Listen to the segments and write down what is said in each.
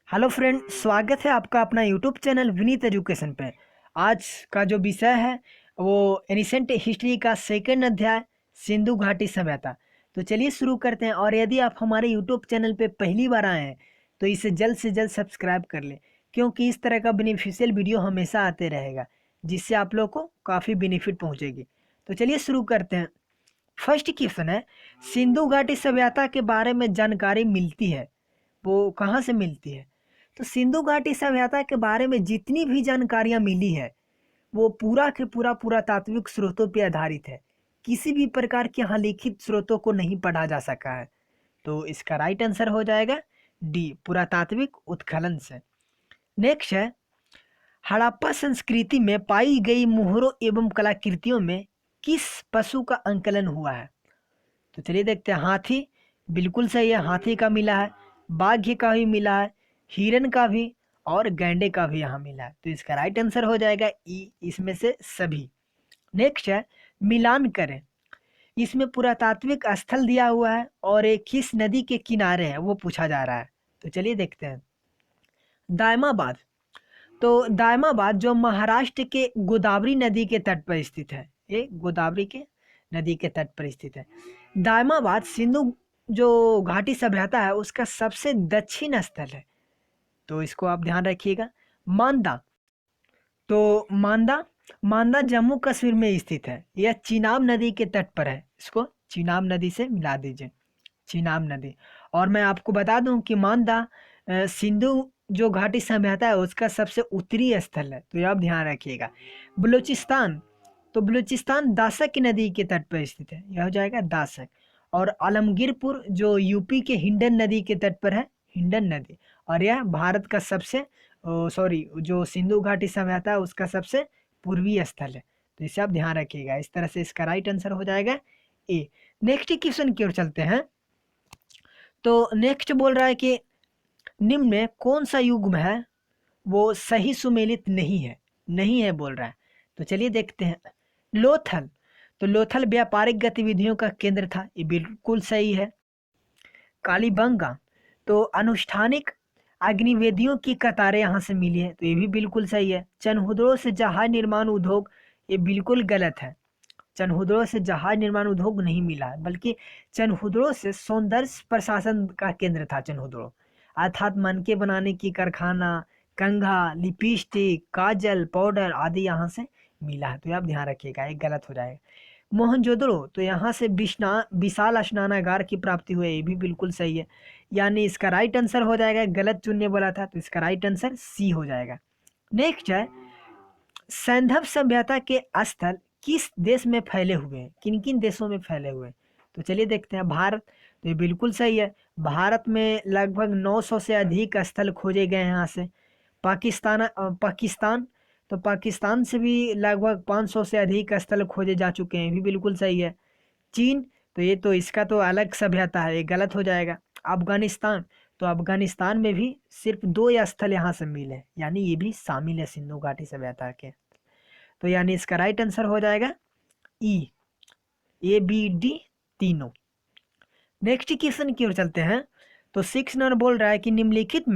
Hello friend, स्वागत है आपका अपना यूट्यूब चैनल विनीत एजुकेशन पे। आज का जो विषय है वो एनिसेंट हिस्ट्री का सेकंड अध्याय सिंधु घाटी सभ्यता। तो चलिए शुरू करते हैं। और यदि आप हमारे यूट्यूब चैनल पे पहली बार आए हैं तो इसे जल्द से जल्द सब्सक्राइब कर लें, क्योंकि इस तरह का बेनिफिशियल वीडियो हमेशा आते रहेगा जिससे आप लोग को काफ़ी बेनिफिट पहुँचेगी। तो चलिए शुरू करते हैं। फर्स्ट क्वेश्चन है, सिंधु घाटी सभ्यता के बारे में जानकारी मिलती है वो कहाँ से मिलती है? तो सिंधु घाटी सभ्यता के बारे में जितनी भी जानकारियां मिली है वो पूरा के पूरा पुरातात्विक स्रोतों पर आधारित है। किसी भी प्रकार के यहाँ लिखित स्रोतों को नहीं पढ़ा जा सका है। तो इसका राइट आंसर हो जाएगा डी, पुरातात्विक उत्खनन से। नेक्स्ट है, हड़प्पा संस्कृति में पाई गई मोहरों एवं कलाकृतियों में किस पशु का अंकलन हुआ है? तो चलिए देखते हैं। हाथी बिल्कुल सही है, हाथी का मिला है। बाघ का भी मिला है, हिरन का भी और गैंडे का भी यहाँ मिला है। तो इसका राइट आंसर हो जाएगा ई, इसमें से सभी। नेक्स्ट है, मिलान करें। इसमें पुरातात्विक स्थल दिया हुआ है और एक किस नदी के किनारे है वो पूछा जा रहा है। तो चलिए देखते हैं। दायमाबाद। तो दायमाबाद जो महाराष्ट्र के गोदावरी नदी के तट पर स्थित है, ये गोदावरी के नदी के तट पर स्थित है। दायमाबाद सिंधु जो घाटी सभ्यता है उसका सबसे दक्षिण स्थल है, तो इसको आप ध्यान रखिएगा। मांदा। तो मांदा जम्मू कश्मीर में स्थित है। यह चिनाब नदी के तट पर है, इसको चिनाब नदी से मिला दीजिए, चिनाब नदी। और मैं आपको बता दूं कि मांदा सिंधु जो घाटी सभ्यता है उसका सबसे उत्तरी स्थल है, तो ये आप ध्यान रखिएगा। बलूचिस्तान। तो बलूचिस्तान दासक नदी के तट पर स्थित है, यह हो जाएगा दासक। और आलमगीरपुर जो यूपी के हिंडन नदी के तट पर है, हिंडन नदी। और यह भारत का सबसे जो सिंधु घाटी सभ्यता है उसका सबसे पूर्वी स्थल है, तो इसे आप ध्यान रखिएगा। इस तरह से इसका राइट आंसर हो जाएगा ए। नेक्स्ट क्वेश्चन की ओर चलते हैं। तो नेक्स्ट बोल रहा है कि निम्न में कौन सा युग्म है वो सही सुमेलित नहीं है, नहीं है बोल रहा है। तो चलिए देखते हैं। लोथल। तो लोथल व्यापारिक गतिविधियों का केंद्र था, ये बिल्कुल सही है। कालीबंगा। तो अनुष्ठानिक अग्निवेदियों की कतारें यहाँ से मिली है, तो ये भी बिल्कुल सही है। चनहुदड़ों से जहाज निर्माण उद्योग, ये बिल्कुल गलत है। चनहुदड़ों से जहाज निर्माण उद्योग नहीं मिला है, बल्कि चनहुदड़ों से सौंदर्य प्रशासन का केंद्र था चनहुदड़ों, अर्थात मनके बनाने की कारखाना, कंघा, लिपस्टिक, काजल, पाउडर आदि यहाँ से मिला है, तो आप ध्यान रखिएगा, ये गलत हो जाएगा। मोहनजोदड़ो। तो यहाँ से विशाल स्नानागार की प्राप्ति हुई, ये भी बिल्कुल सही है। यानी इसका राइट आंसर हो जाएगा, गलत चुनने बोला था तो इसका राइट आंसर सी हो जाएगा। नेक्स्ट है, सैंधव सभ्यता के स्थल किस देश में फैले हुए हैं, किन किन देशों में फैले हुए हैं? तो चलिए देखते हैं। भारत। तो ये बिल्कुल सही है, भारत में लगभग 900 से अधिक स्थल खोजे गए हैं यहाँ से। पाकिस्तान। तो पाकिस्तान से भी लगभग 500 से अधिक स्थल खोजे जा चुके हैं, भी बिल्कुल सही है। चीन। तो ये तो इसका तो अलग सभ्यता है, ये गलत हो जाएगा। अफगानिस्तान। तो अफगानिस्तान में भी सिर्फ 2 स्थल यहाँ से मिले, यानी ये भी शामिल है सिंधु घाटी सभ्यता के। तो यानी इसका राइट आंसर हो जाएगा ई, ए बी डी तीनों। नेक्स्ट क्वेश्चन की ओर चलते हैं। तो 6 नंबर बोल रहा है कि निम्नलिखित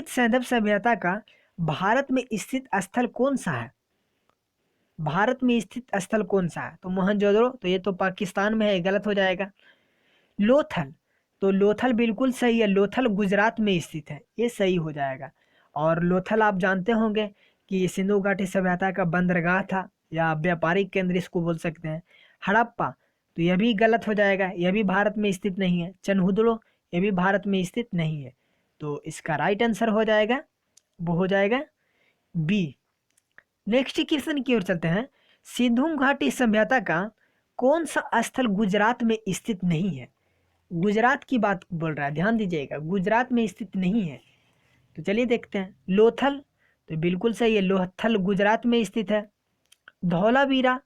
सैंधव सभ्यता का भारत में स्थित स्थल कौन सा है? भारत में स्थित स्थल कौन सा है? तो मोहनजोदड़ो। तो ये तो पाकिस्तान में है, गलत हो जाएगा। लोथल। तो लोथल बिल्कुल सही है, लोथल गुजरात में स्थित है, ये सही हो जाएगा। और लोथल आप जानते होंगे कि सिंधु घाटी सभ्यता का बंदरगाह था या व्यापारिक केंद्र इसको बोल सकते हैं। हड़प्पा। तो यह भी गलत हो जाएगा, यह भी भारत में स्थित नहीं है। चनहुदड़ो, यह भी भारत में स्थित नहीं है, तो इसका राइट आंसर हो जाएगा, वो हो जाएगा बी। नेक्स्ट क्वेश्चन की ओर चलते हैं। सिंधु घाटी सभ्यता का कौन सा स्थल गुजरात में स्थित नहीं है? गुजरात की बात बोल रहा है, ध्यान दीजिएगा, गुजरात में स्थित नहीं है। तो चलिए देखते हैं। लोथल। तो बिल्कुल सही है, लोथल गुजरात में स्थित है। धौलावीरा।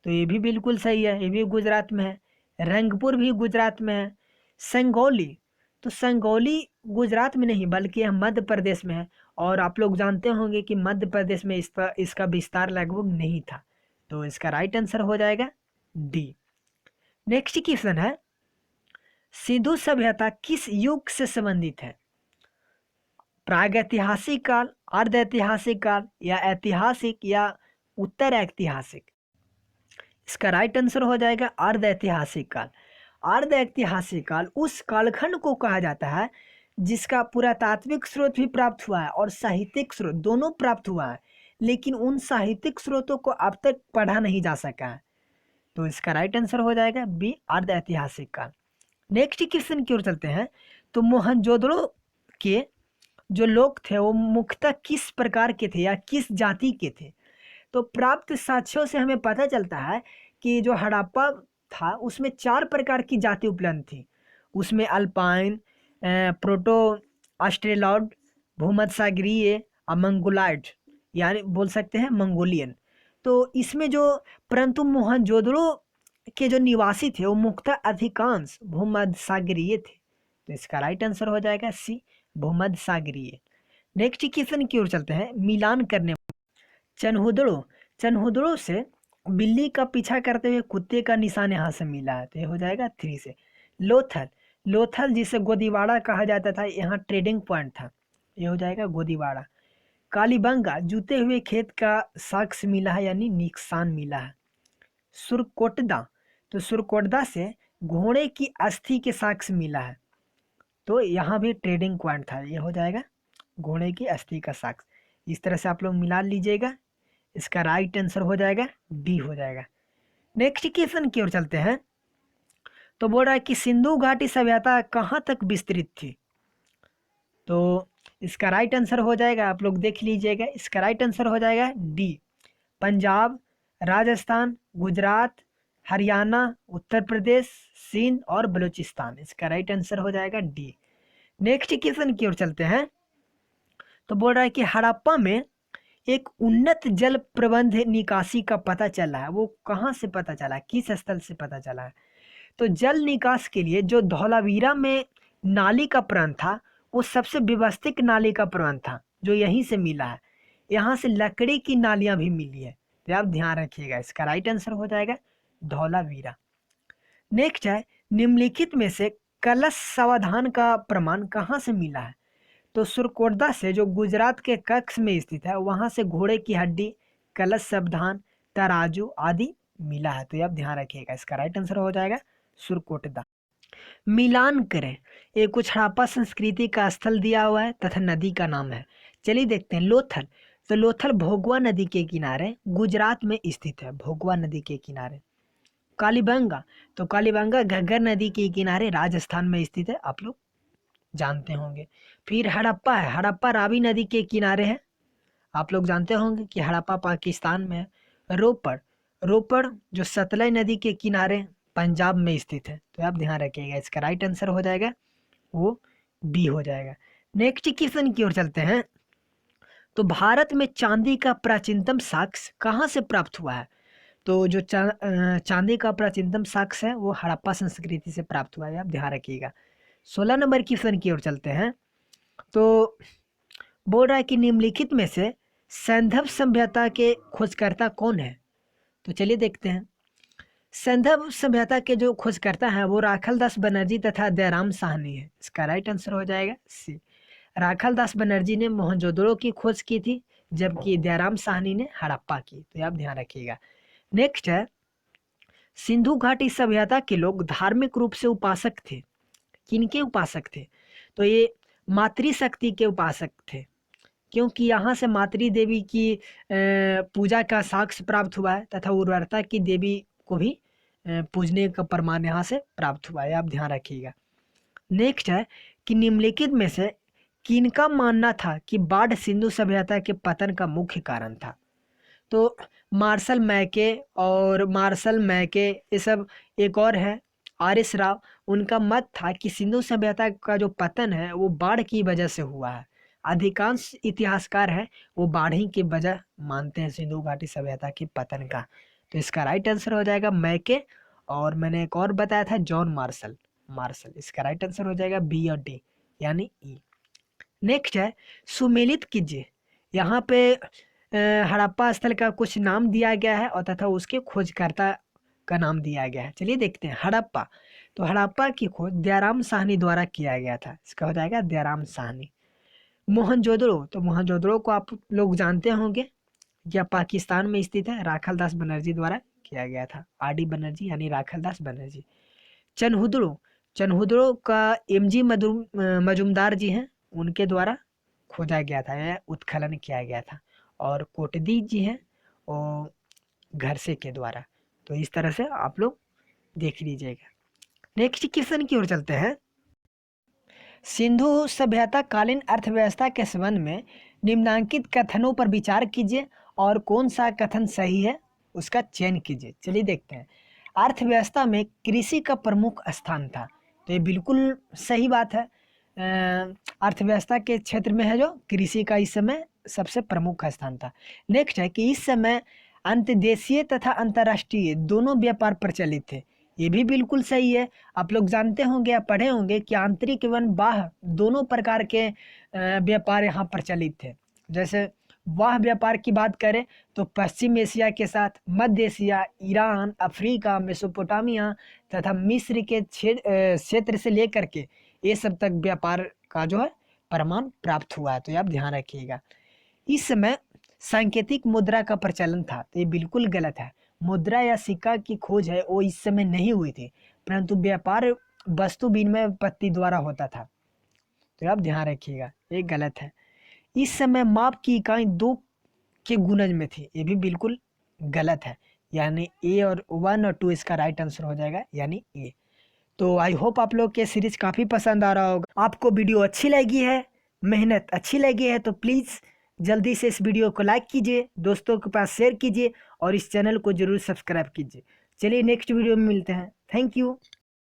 तो ये भी बिल्कुल सही है, ये भी गुजरात में है। रंगपुर भी गुजरात में है। संगौली। तो संगौली गुजरात में नहीं बल्कि यह मध्य प्रदेश में है, और आप लोग जानते होंगे कि मध्य प्रदेश में इसका विस्तार लगभग नहीं था, तो इसका राइट आंसर हो जाएगा डी। नेक्स्ट क्वेश्चन है, सिंधु सभ्यता किस युग से संबंधित है? प्रागैतिहासिक काल, अर्ध ऐतिहासिक काल या ऐतिहासिक या उत्तर ऐतिहासिक? इसका राइट आंसर हो जाएगा अर्ध ऐतिहासिक काल। अर्ध ऐतिहासिक काल उस कालखंड को कहा जाता है जिसका पुरातात्विक स्रोत भी प्राप्त हुआ है और साहित्यिक स्रोत दोनों प्राप्त हुआ है, लेकिन उन साहित्यिक स्रोतों को अब तक पढ़ा नहीं जा सका है। तो इसका राइट आंसर हो जाएगा बी, अर्ध ऐतिहासिक काल। नेक्स्ट क्वेश्चन की ओर चलते हैं। तो मोहनजोदड़ो के जो लोग थे वो मुख्यतः किस प्रकार के थे या किस जाति के थे? तो प्राप्त साक्ष्यों से हमें पता चलता है कि जो हड़प्पा था उसमें 4 प्रकार की जाति उपलब्ध थी। उसमें अल्पाइन, प्रोटो ऑस्ट्रेलॉइड, भूमध्यसागरीय और मंगोलाइड, यानी बोल सकते हैं मंगोलियन। तो इसमें जो परंतु मोहनजोदड़ो के जो निवासी थे वो मुख्यतः अधिकांश भूमध्यसागरीय थे। तो इसका राइट आंसर हो जाएगा सी, भूमध्यसागरीय। नेक्स्ट क्वेश्चन की ओर चलते हैं। मिलान करने, चनहुदड़ो से बिल्ली का पीछा करते हुए कुत्ते का निशान यहाँ से मिला है, तो ये हो जाएगा 3 से। लोथल जिसे गोदीवाड़ा कहा जाता था, यहाँ ट्रेडिंग पॉइंट था, ये हो जाएगा गोदीवाड़ा। कालीबंगा जूते हुए खेत का साक्ष्य मिला है, यानी निशान मिला है। सुरकोटदा, तो सुरकोटदा से घोड़े की अस्थि के साक्ष्य मिला है, तो यहाँ भी ट्रेडिंग पॉइंट था, ये हो जाएगा घोड़े की अस्थि का साक्ष्य। इस तरह से आप लोग मिला लीजिएगा, इसका राइट आंसर हो जाएगा डी हो जाएगा। नेक्स्ट क्वेश्चन की ओर चलते हैं। तो बोल रहा है कि सिंधु घाटी सभ्यता कहाँ तक विस्तृत थी? तो इसका राइट आंसर हो जाएगा, आप लोग देख लीजिएगा, इसका राइट आंसर हो जाएगा डी, पंजाब, राजस्थान, गुजरात, हरियाणा, उत्तर प्रदेश, सिंध और बलूचिस्तान। इसका राइट आंसर हो जाएगा डी। नेक्स्ट क्वेश्चन की ओर चलते हैं। तो बोल रहा है कि हड़प्पा में एक उन्नत जल प्रबंध निकासी का पता चला है, वो कहाँ से पता चला, किस स्थल से पता चला है? तो जल निकास के लिए जो धौलावीरा में नाली का प्रबंध था वो सबसे व्यवस्थित नाली का प्रबंध था, जो यहीं से मिला है। यहाँ से लकड़ी की नालियां भी मिली है, तो आप ध्यान रखिएगा, इसका राइट आंसर हो जाएगा धौलावीरा। नेक्स्ट है, निम्नलिखित में से कलश सावधान का प्रमाण कहाँ से मिला है? तो सुरकोटदा से, जो गुजरात के कच्छ में स्थित है, वहां से घोड़े की हड्डी, कलश सावधान, तराजू आदि मिला है, तो आप ध्यान रखिएगा, इसका राइट आंसर हो जाएगा सुरकोटदा। मिलान करें, ये कुछ हड़प्पा संस्कृति का स्थल दिया हुआ है तथा नदी का नाम है। चलिए देखते हैं। लोथल, तो लोथल भोगवा नदी के किनारे गुजरात में स्थित है, भोगवा नदी के किनारे। कालीबंगा, तो कालीबंगा घग्गर नदी के किनारे राजस्थान में स्थित है, आप लोग जानते होंगे। फिर हड़प्पा है, हड़प्पा रावी नदी के किनारे है, आप लोग जानते होंगे कि हड़प्पा पाकिस्तान में है। रोपड़ जो सतलज नदी के किनारे पंजाब में स्थित है, तो आप ध्यान रखिएगा, इसका राइट आंसर हो जाएगा वो बी हो जाएगा। नेक्स्ट क्वेश्चन की ओर चलते हैं। तो भारत में चांदी का प्राचीनतम साक्ष्य कहाँ से प्राप्त हुआ है? तो जो चांदी का प्राचीनतम साक्ष्य है वो हड़प्पा संस्कृति से प्राप्त हुआ है, आप ध्यान रखिएगा। 16 नंबर क्वेश्चन की ओर चलते हैं। तो बोल रहा है कि निम्नलिखित में से सैंधव सभ्यता के खोजकर्ता कौन है? तो चलिए देखते हैं। सैंधव सभ्यता के जो खोजकर्ता हैं वो राखल दास बनर्जी तथा दयाराम साहनी है, इसका राइट आंसर हो जाएगा सी। राखल दास बनर्जी ने मोहनजोदड़ो की खोज की थी, जबकि दयाराम साहनी ने हड़प्पा की, तो आप ध्यान रखिएगा। नेक्स्ट है, सिंधु घाटी सभ्यता के लोग धार्मिक रूप से उपासक थे, किनके उपासक थे? तो ये मातृशक्ति के उपासक थे, क्योंकि यहाँ से मातृ देवी की पूजा का साक्ष्य प्राप्त हुआ है तथा उर्वरता की देवी को भी पूजने का प्रमाण यहाँ से प्राप्त हुआ है, आप ध्यान रखिएगा। नेक्स्ट है कि निम्नलिखित में से किनका मानना था कि बाढ़ सिंधु सभ्यता के पतन का मुख्य कारण था? तो मार्शल मैके ये सब, एक और है आर.एस. राव, उनका मत था कि सिंधु सभ्यता का जो पतन है वो बाढ़ की वजह से हुआ है। अधिकांश इतिहासकार हैं वो बाढ़ ही की वजह मानते हैं सिंधु घाटी सभ्यता के पतन का, तो इसका राइट आंसर हो जाएगा मैके। और मैंने एक और बताया था जॉन मार्शल, इसका राइट आंसर हो जाएगा बी और डी, यानी ई। नेक्स्ट है, सुमेलित कीजिए, यहाँ पे हड़प्पा स्थल का कुछ नाम दिया गया है और तथा उसके खोजकर्ता का नाम दिया गया है। चलिए देखते हैं। हड़प्पा, तो हड़प्पा की खोज दयाराम साहनी द्वारा किया गया था, इसका हो जाएगा दयाराम साहनी। मोहनजोदड़ो, तो मोहनजोदड़ो को आप लोग जानते होंगे, यह पाकिस्तान में स्थित है, राखालदास बनर्जी द्वारा किया गया था, आर डी बनर्जी यानी राखालदास बनर्जी। चनहुदड़ो, चनहुदड़ो का एमजी मजुमदार जी हैं, उनके द्वारा खोजा गया था या उत्खनन किया गया था। और कोटदी जी हैं और घरसे के द्वारा। तो इस तरह से आप लोग देख लीजिएगा। नेक्स्ट क्वेश्चन की ओर चलते हैं। सिंधु सभ्यता कालीन अर्थव्यवस्था के संबंध में निम्नांकित कथनों पर विचार कीजिए और कौन सा कथन सही है उसका चयन कीजिए। चलिए देखते हैं। अर्थव्यवस्था में कृषि का प्रमुख स्थान था, तो ये बिल्कुल सही बात है। अर्थव्यवस्था के क्षेत्र में है जो कृषि का इस समय सबसे प्रमुख स्थान था। नेक्स्ट है कि इस समय अंतर्देशीय तथा अंतर्राष्ट्रीय दोनों व्यापार प्रचलित थे, ये भी बिल्कुल सही है। आप लोग जानते होंगे या पढ़े होंगे कि आंतरिक एवं बाह्य दोनों प्रकार के व्यापार यहाँ प्रचलित थे। जैसे बाह्य व्यापार की बात करें तो पश्चिम एशिया के साथ मध्य एशिया, ईरान, अफ्रीका, मेसोपोटामिया तथा मिस्र के क्षेत्र से लेकर के ये सब तक व्यापार का जो है प्रमाण प्राप्त हुआ है, तो ये आप ध्यान रखिएगा। इस समय सांकेतिक मुद्रा का प्रचलन था, तो ये बिल्कुल गलत है। मुद्रा या सिक्का की खोज है वो इस समय नहीं हुई थी, परंतु व्यापार वस्तु विनिमय पद्धति द्वारा होता था, तो आप ध्यान रखिएगा, ये गलत है। इस समय माप की इकाई 2 के गुणज में थी, ये भी बिल्कुल गलत है, यानी ए और 1 और 2 इसका राइट आंसर हो जाएगा, यानी ए। तो आई होप आप लोग के सीरीज काफ़ी पसंद आ रहा होगा। आपको वीडियो अच्छी लगी है, मेहनत अच्छी लगी है, तो प्लीज़ जल्दी से इस वीडियो को लाइक कीजिए, दोस्तों के पास शेयर कीजिए और इस चैनल को जरूर सब्सक्राइब कीजिए। चलिए नेक्स्ट वीडियो में मिलते हैं। Thank you.